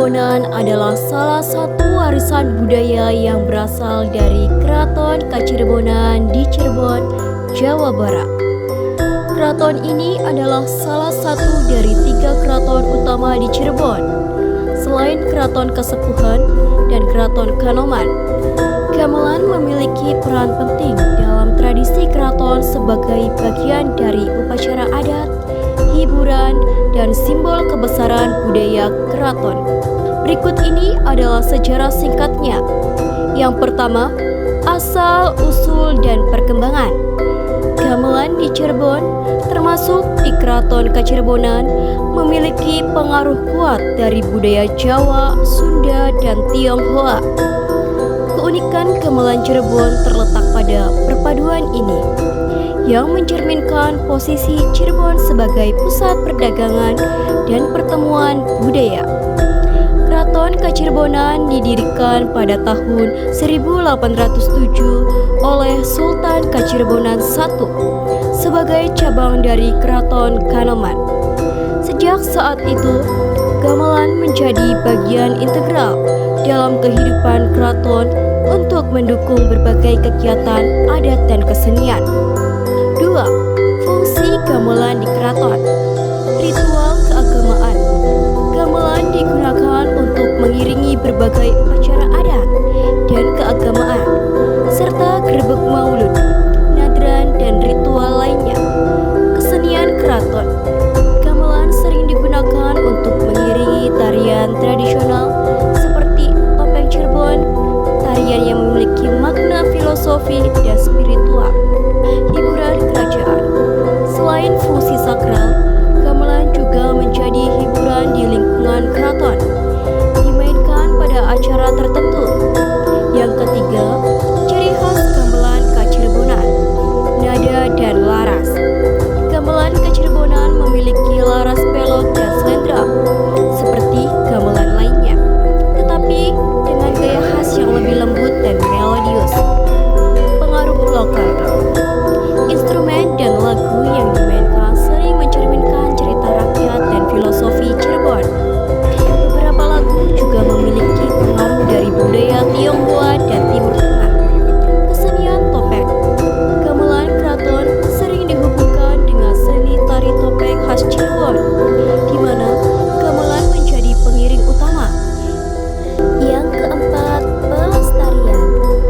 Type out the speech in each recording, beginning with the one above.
Kacirebonan adalah salah satu warisan budaya yang berasal dari Keraton Kacirebonan di Cirebon, Jawa Barat. Keraton ini adalah salah satu dari 3 keraton utama di Cirebon, selain Keraton Kasepuhan dan Keraton Kanoman. Gamelan memiliki peran penting dalam tradisi keraton sebagai bagian dari upacara adat, hiburan, dan simbol kebesaran budaya keraton. Berikut ini adalah sejarah singkatnya. Yang pertama, asal, usul, dan perkembangan. Gamelan di Cirebon, termasuk di Keraton Kacirebonan, memiliki pengaruh kuat dari budaya Jawa, Sunda, dan Tionghoa. Keunikan gamelan Cirebon terletak pada perpaduan ini, yang mencerminkan posisi Cirebon sebagai pusat perdagangan dan pertemuan budaya. Keraton Kacirebonan didirikan pada tahun 1807 oleh Sultan Kacirebonan I sebagai cabang dari Keraton Kanoman. Sejak saat itu, gamelan menjadi bagian integral dalam kehidupan keraton untuk mendukung berbagai kegiatan adat dan kesenian. 2. Fungsi gamelan di keraton. Ritual keagamaan. Gamelan digunakan untuk mengiringi berbagai upacara adat dan keagamaan, serta grebek maulud, nadran, dan ritual lainnya. Kesenian keraton. Gamelan sering digunakan untuk mengiringi tarian tradisional seperti topeng Cirebon, tarian yang memiliki makna filosofi dan spiritual. Hiburan kerajaan. Selain fungsi sakral, gamelan juga menjadi hiburan di lingkungan keraton, dimainkan pada acara tertentu. Yang ketiga, ciri khas gamelan Kacirebonan, nada dan laras. Gamelan Kacirebonan memiliki laras pelok dan slendra seperti gamelan lainnya, tetapi dengan gaya khas yang lebih lembut dan melodius. Pengaruh lokal. Instrumen dan lagu yang dimainkan sering mencerminkan cerita rakyat dan filosofi Cirebon. Beberapa lagu juga memiliki pengaruh dari budaya Tionghoa dan Timur Tengah. Kesenian topeng. Gamelan keraton sering dihubungkan dengan seni tari topeng khas Cirebon, di mana gamelan menjadi pengiring utama. Yang keempat, pelestarian.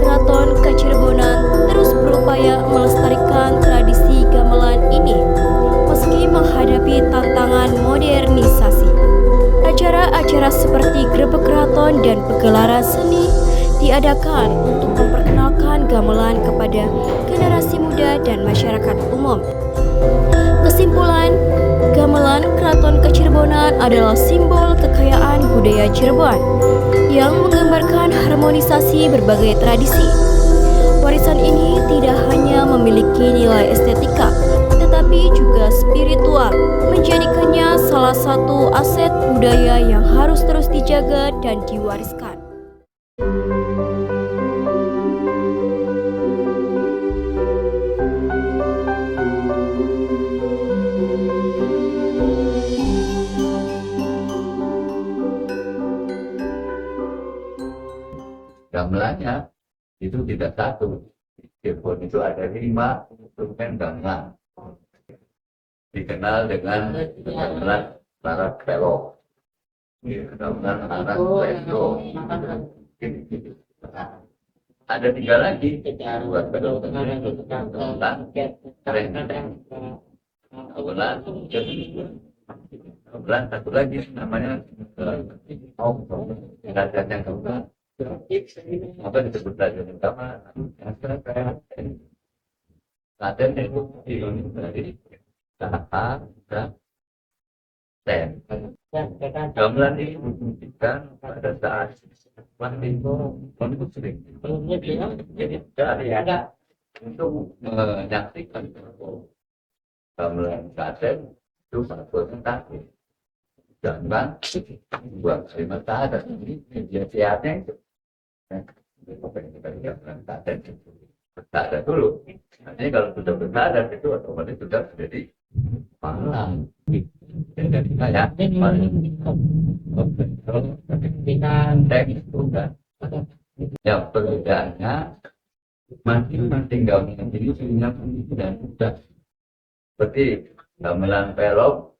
Keraton Kacirebonan terus berupaya melestarikan tradisi gamelan ini meski menghadapi tantangan modernisasi. Acara-acara seperti grebek keraton dan pegelaran seni diadakan untuk memperkenalkan gamelan kepada generasi muda dan masyarakat umum. Kesimpulan, gamelan Keraton Kacirebonan adalah simbol kekayaan budaya Cirebon yang menggambarkan harmonisasi berbagai tradisi. Warisan ini tidak hanya memiliki nilai estetika, tetapi juga spiritual, menjadikannya salah satu aset budaya yang harus terus dijaga dan diwariskan. Gamelannya itu tidak satu. Di Cirebon itu ada 5 instrumen gamelan. Dikenal dengan gamelan laras pelok, gamelan laras lendro. Ada 3 lagi buat pelok, gamelan keren, gamelan satu lagi namanya derajatnya gamelan. Apa disebut derajat utama? Laten itu dari kata dan ten. Gamelan ini dibuktikan pada saat waktu itu sering. Jadi dari ada untuk menyaksikan gamelan Klaten itu satu tentang gamelan buat mata dan ini media siarnya itu. Tak ada dulu. Artinya kalau sudah bersadar itu otomatis sudah menjadi malam. Jadi kayak benteng itu enggak. Ya perbedaannya masing-masing gamelan ini punya fungsi dan tugas. Seperti gamelan pelok,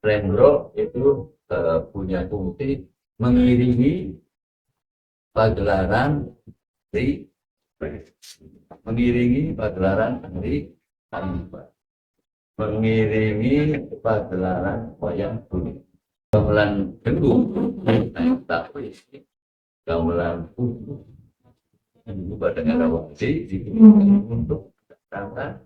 rendro itu punya fungsi mengiringi pagelaran di tanimbar, mengiringi pagelaran wayang kulit. Gamelan denggung, tapi gamelan kudu badannya rawasi untuk datangkan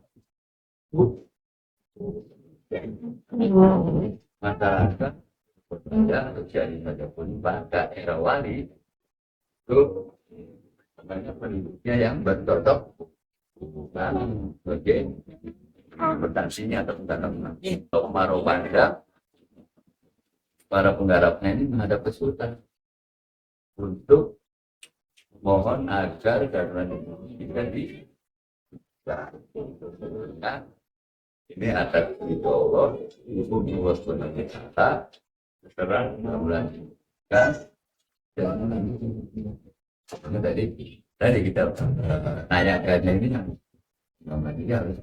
masyarakat bekerja terjadi pada pun pada era wali itu banyak penduduknya yang bercocok bukan bagian bertansinya atau mentanam untuk kemarau panjang. Para penggarapnya ini menghadap ke sultan untuk mohon agar gamelan ini jadi nah, ini ada di bawah ibu luas benangnya kata sekarang gamelan kan dan tadi kita tanyakan ini yang namanya harus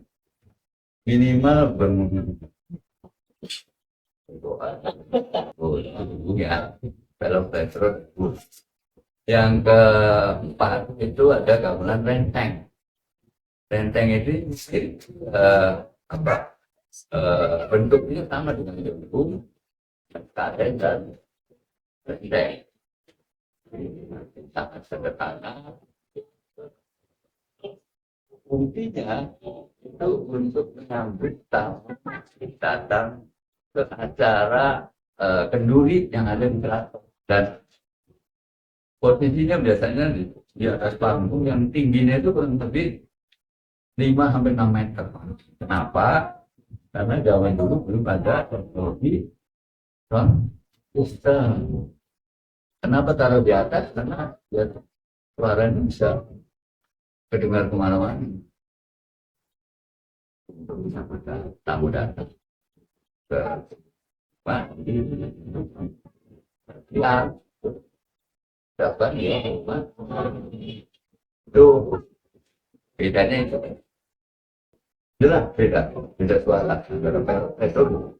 minimal ya kalau petrol. Yang keempat itu ada gamelan renteng. Renteng itu bentuknya sama dengan dengkung, karet dan renteng. Sangat sederhana. Fungsinya itu untuk menyambut tamu datang ke acara kenduri yang ada di keraton, dan posisinya biasanya di atas panggung yang tingginya itu kurang lebih 5-6 meter. Kenapa? Karena zaman dulu belum ada teknologi sound system. Kenapa taruh di atas? Karena biar suaranya bisa kedengar kemana-mana. Untuk bisa tamu datang ke ya dapat ya itu bedanya itu jelas beda suara antara pelok itu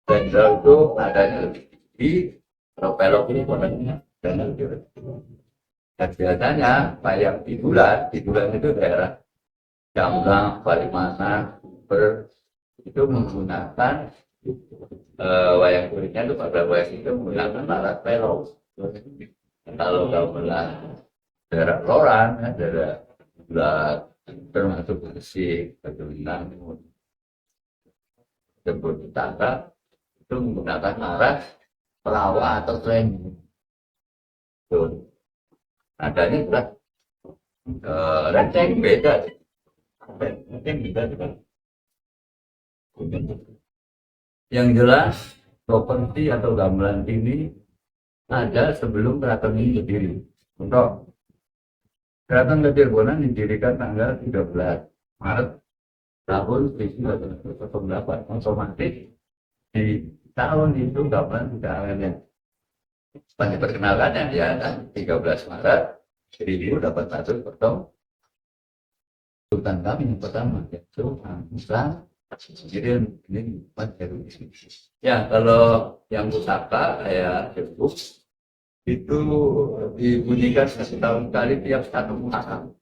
dan itu adanya di pelok ini kontennya dan biasanya wayang tiduran itu daerah Jamblang, Palimanan, itu menggunakan wayang kulitnya itu pada wayang itu menggunakan alat pelok. Kalau gamelan daerah Loran, daerah Bulat, termasuk Gresik, Pegunungan, Jemput Utara, itu menggunakan alat pelawa atau tren. Adanya sudah renteng beda. Yang jelas properti atau gamelan ini ada sebelum keraton ini berdiri. Untuk Keraton Kacirbonan didirikan tanggal 13 Maret tahun 1808. Otomatis di tahun itu gamelan sudah ada. Pada perkenalannya ya kan 13 Maret 1000 dapat masuk potong sultan kami yang pertama yaitu Islam. Jadi ini ya kalau yang pusaka kayak Facebook itu dibunyikan setahun kali tiap satu Muharram.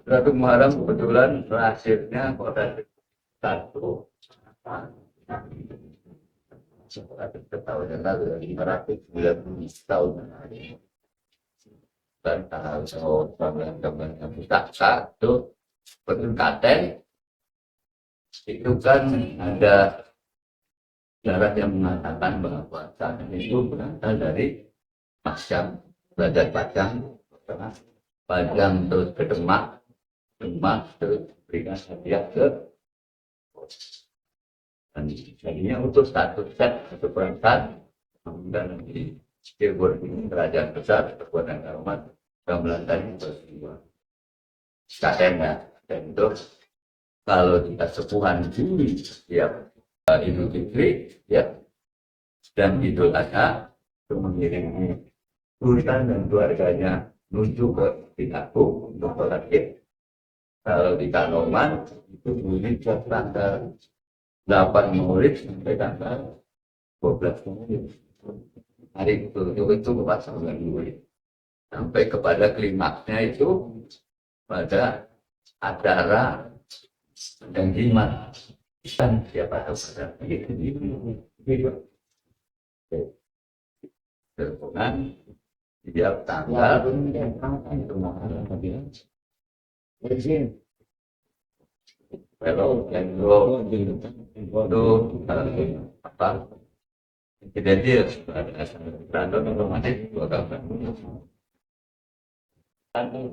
Satu Muharram kebetulan terakhirnya pada 1 tahun yang lalu 590 tahun dan kalau gambar yang pusaka itu betul katen itu kan ada syarat yang mengatakan bahwa saat itu berasal dari Pajang, Raja Pajang terus ke Demak terus berikan hadiah ke dan jadinya untuk satu set satu perangkat dan di Cirebon ini kerajaan besar kekuatan Karumat gamelan tadi berdua katanya dan itu kalau kita sepuhan dulu setiap Idul Fitri ya dan Idul Adha itu mengiringi Sultan dan keluarganya menuju ke Binaku untuk sholat Id. Kalau di Kanoman itu bunyi tanggal 8 Maulid sampai tanggal 12 Maulid. Hari itu pas bulan Maulid. Sampai kepada klimaksnya itu pada acara dan jimat dan siapa tahu pada berhubungan tiap tanggal kalau yang itu apa kejadian random otomatis dua gambar.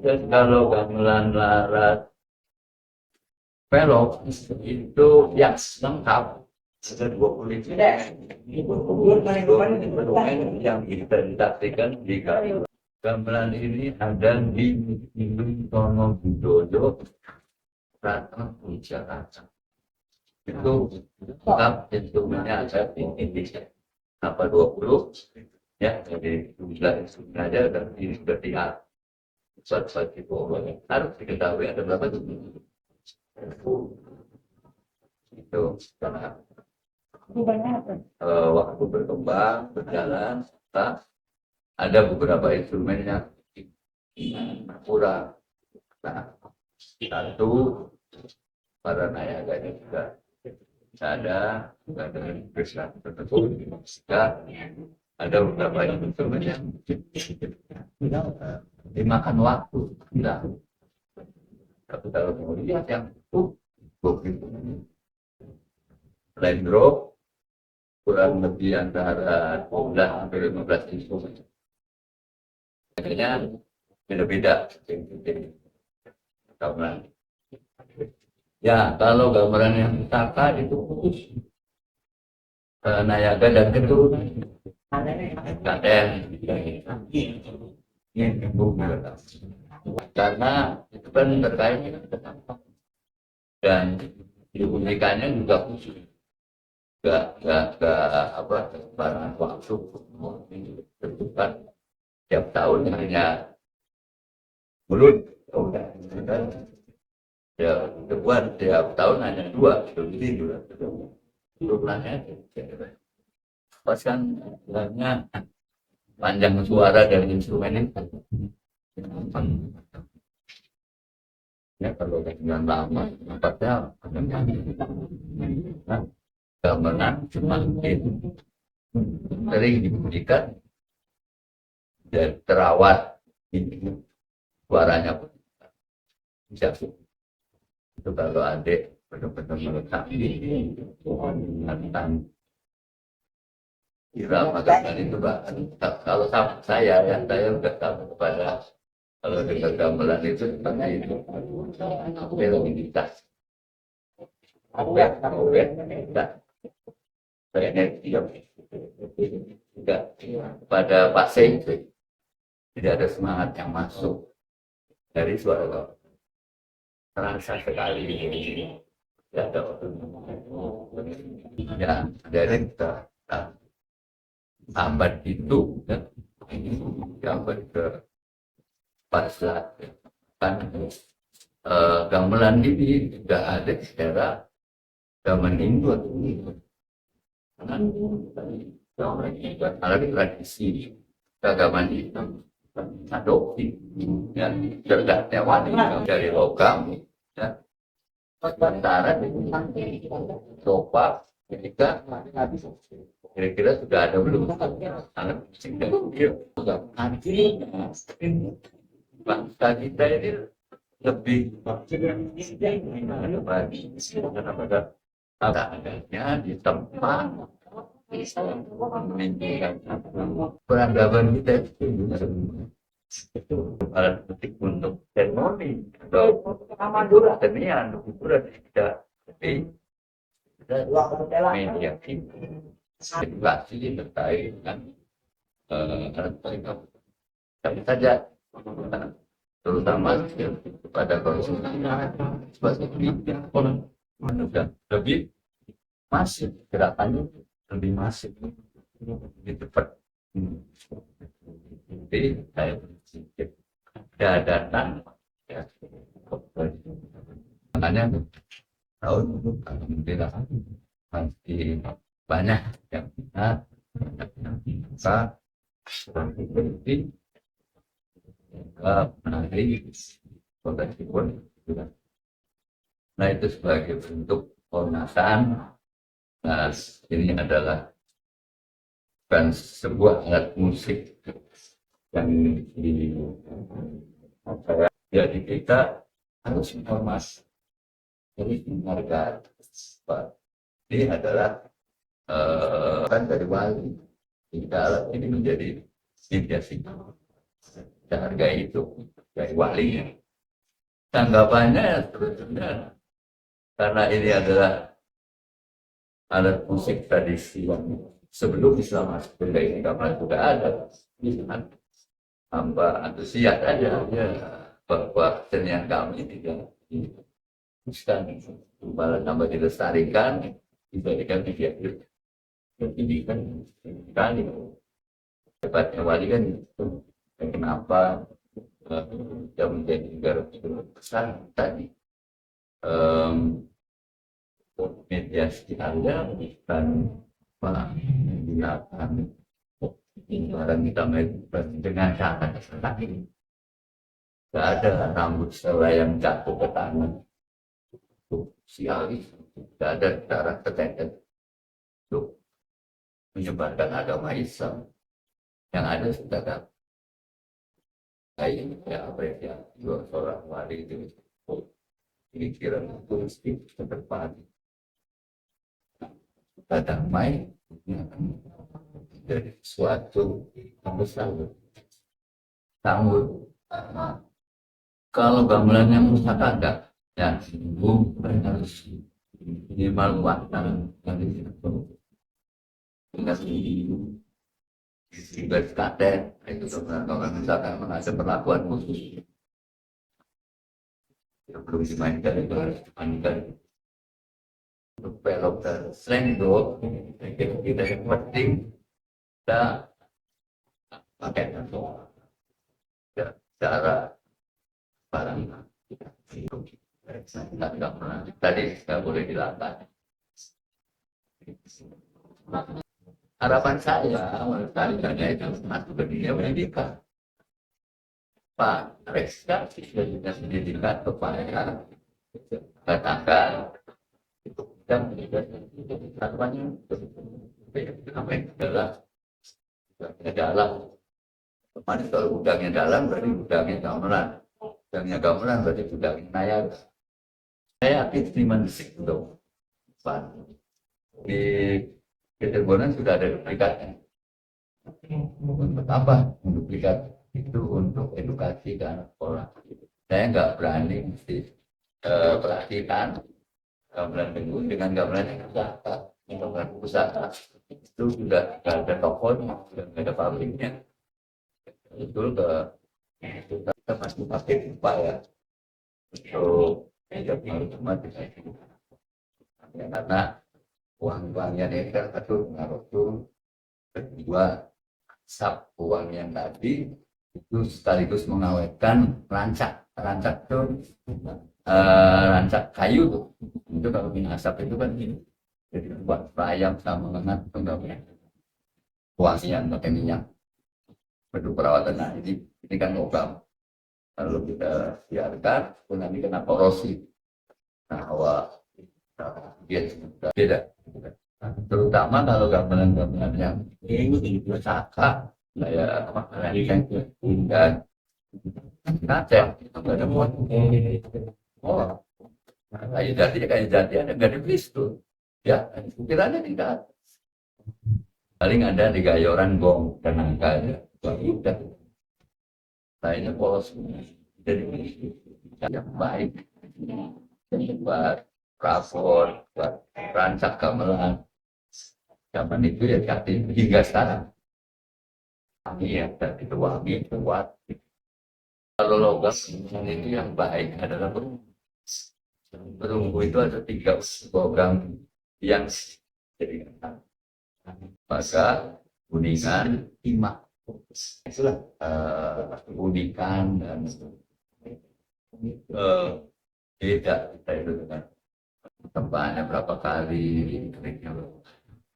Terus kalau gamelan larat pelok itu yang lengkap ada 25 yang kita disaksikan di gamelan ini ada di Indung Tono Budodo Ratna Jakarta. Itu lengkap instrumennya ada di Indonesia apa 20 ya jadi jumlah instrumen aja dan ini sudah diatur suatu itu harus diketahui ada berapa itu karena waktu berkembang berjalan ada beberapa instrumen yang kurang. Nah, satu para nayaganya juga ada dengan kesan tertentu juga ada beberapa instrumen yang dimakan waktu. Nah, tapi kalau mau lihat yang Lendro kurang lebih antara 10 sampai 15 instrumen. Akhirnya beda-beda gamelan. Ya, kalau gambaran yang Taka itu khusus Nayaga dan keturunan. Katen. Karena itu kan terkait dan diunikannya juga khusus. Gak apa barang waktu tentukan tiap tahun hanya mulut ya depan tiap tahun hanya 2 turunannya pas kan bilangnya panjang suara dari instrumen itu ya kalau dengan lama tempatnya gamelan semakin sering dibunyikan dan terawat suaranya pun bisa itu kalau adik benar-benar melengkapi tentang irama gamelan itu kalau saya ya saya udah tahu kepada kalau dengar gamelan itu seperti itu meloditas energi tidak pada pasien tidak ada semangat yang masuk dari suara terasa sekali tidak ada ya dari kita tambat itu ya gambar ke pasar kan gamelan ini tidak ada secara gamelan Hindu karena tradisi keagamaan Islam adopsi dan cerdasnya wanita dari logam dan antara sofa ketika kira-kira sudah ada belum sangat pusing dan bangsa kita ini lebih adanya di tempat peradaban kita itu alat petik untuk seremoni atau kesenian hiburan tidak tapi media edukasi terkait dengan alat petik tapi saja terutama kepada konsumen sebagai orang manusia lebih masif, gerakannya lebih masif, lebih cepat. Jadi saya berpikir dadatan ya, makanya tahun itu alhamdulillah masih banyak yang minat, banyak yang bisa berarti menarik potensi pun. Nah itu sebagai bentuk penguasaan. Nah ini adalah bukan sebuah alat musik yang di jadi kita harus informasi, jadi menghargai. Ini adalah kan dari wali, jika alat ini menjadi mediasi, kita hargai itu dari walinya. Tanggapannya sebetulnya karena ini adalah alat musik tradisi yang sebelum Islam masuk ke ini gamelan sudah ada, hamba antusias aja ya bahwa kesenian kami tidak diteruskan, malah nambah dilestarikan, diberikan video pendidikan kali hebatnya wali kan itu. Kenapa yang menjadi negara besar tadi mediasi Anda bukan menggunakan barang kita dengan cara seperti tidak ada rambut selai yang jatuh ke tangan untuk sialis, tidak ada cara tertentu untuk menyebarkan agama Islam. Yang ada sudah kan kayak ya apresiasi dua seorang wali itu pikiran itu ke depan kita damai dari suatu yang besar tangguh. Kalau gamelan yang rusak ada ya sembuh harus minimal waktu dari tinggal juga kader itu sebenarnya misalkan mengasih perlakuan khusus yang perlu dimainkan itu harus dimainkan untuk belok dan slang itu kita yang penting kita pakai cara barang nggak pernah tadi nggak boleh dilakukan. Harapan saya melestarikannya itu masuk ke dunia pendidikan. Pak Reksa sudah dinas pendidikan kepada katakan itu dan harapannya apa yang dalam kemarin kalau udangnya dalam berarti udangnya gamelan berarti udangnya nayar. Saya yakin Seniman Musik untuk Pak di Cirebon sudah ada duplikatnya. Untuk apa? Duplikat itu untuk edukasi ke anak sekolah. Saya nggak berani mesti perhatikan gamelan Bengun dengan gamelan yang usaha itu sudah ada tokonya, sudah ada pabriknya. Betul kita pasti pakai upaya untuk otomatis karena uang-uangnya ini kan satu pengaruh itu, kedua sap uang yang tadi itu sekaligus mengawetkan rancak itu rancak kayu tuh itu kalau minyak asap itu kan ini jadi buat ayam sama mengenat enggak uangnya pakai minyak untuk perawatan. Nah ini kan logam kalau kita biarkan nanti kena korosi nah beda. Terutama kalau gamelan yang ini pusaka kayak ikan dan kaca itu nggak ada muat. Oh, kayu jati ada nggak ada pistol ya ukirannya tidak paling ada di gayoran gong dan angka udah lainnya polos jadi yang baik buat rapor buat rancak gamelan zaman itu ya jati hingga sekarang kami ya dan itu wangi kuat. Kalau logam itu yang baik adalah perunggu itu ada 3 logam yang jadi maka kuningan imak itulah unikan dan beda kita itu dengan tempatnya berapa kali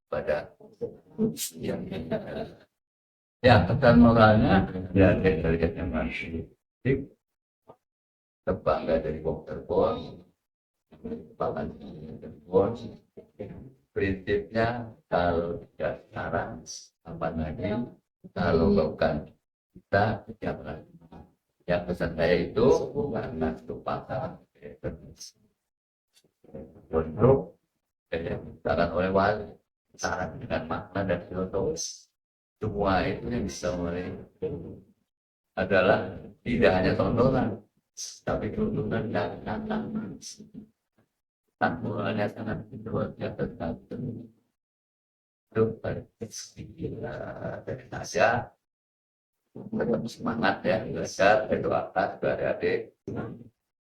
pada yang ya pesan moralnya ya dari yang masih terbangga dari Terbon bahkan Terbon prinsipnya kalau tidak sekarang apa lagi kalau bukan kita tidak lagi yang pesan saya itu karena ketupakan untuk misalkan oleh wali saran dengan makna dan filosofis semua itu yang bisa mulai adalah tidak hanya tontonan tapi tuntunan dan tantangan tantangannya sangat luar biasa itu dari Tasya tetap semangat ya belajar berdoakan kepada adik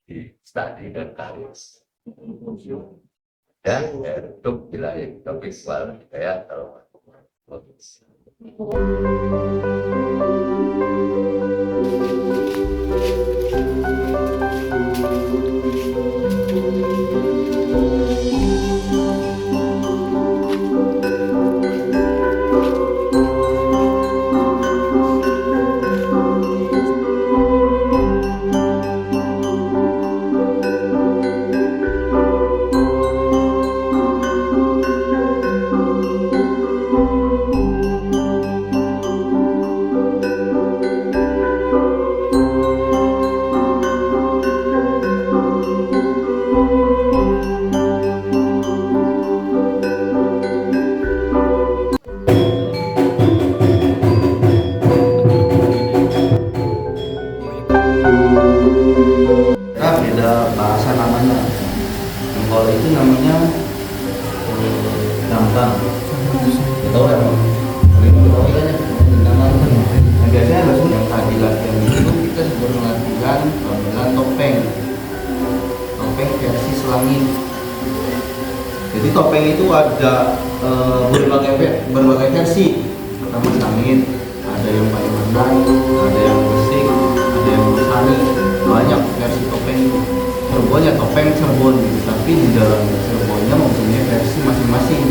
di studi dan karis dan untuk wilayah topik soal kayak kalau beda bahasa namanya. Kalau itu namanya gampang. Tahu ya? Tahu kan ya? Nah, biasanya yang tadi latihan itu kita sebelum latihan dengan topeng. Topeng versi selangit. Jadi topeng itu ada berbagai versi. Pertama selangit, ada yang pakai mandai, ada yang besik, ada yang bersani, banyak versi topeng itu. Cirebon ya topeng Cirebon gitu. Tapi di dalam Cirebonnya mempunyai versi masing-masing.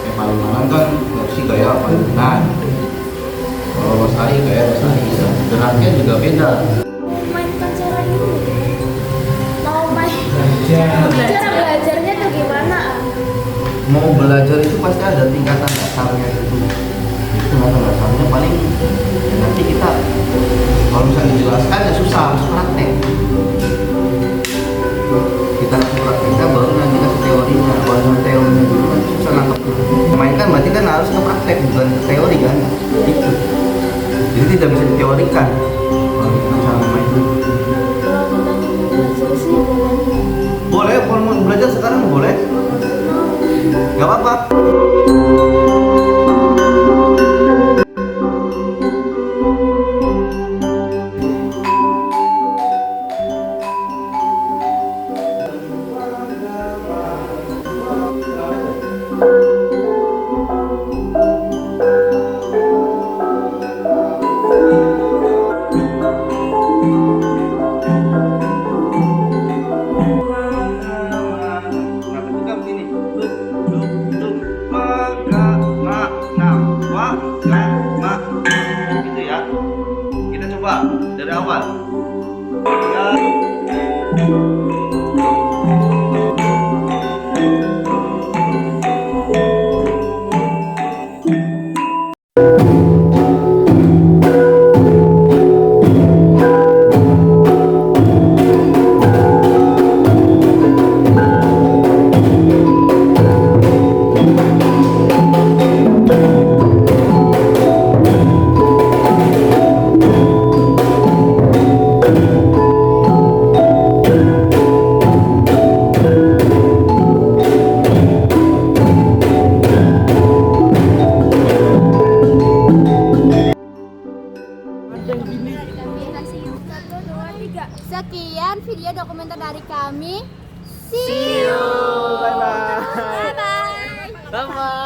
Kayak Palimanan kan versi gaya Palimanan, kalau Losari gaya Losari, geraknya juga beda. Mainkan cara ini mau main cara belajarnya tuh gimana? Mau belajar itu pasti ada tingkatan dasarnya itu tingkatan dasarnya paling ya nanti kita kalau misalnya dijelaskan ya susah, harus praktek. Kita harus prakteknya baru nanti kasih teorinya. Kalau cuma teorinya dulu kan susah nangkep. Mainkan berarti kan harus ke praktek bukan ke teori kan gitu. Jadi tidak bisa diteorikan kalau kita cara main. Kalau kita mau belajar sih Boleh, kalau mau belajar sekarang boleh. Gak apa-apa. Gitu ya. Kita coba dari awal. Ya. Sekian video dokumenter dari kami. See you. Bye bye. Bye bye. Bye-bye.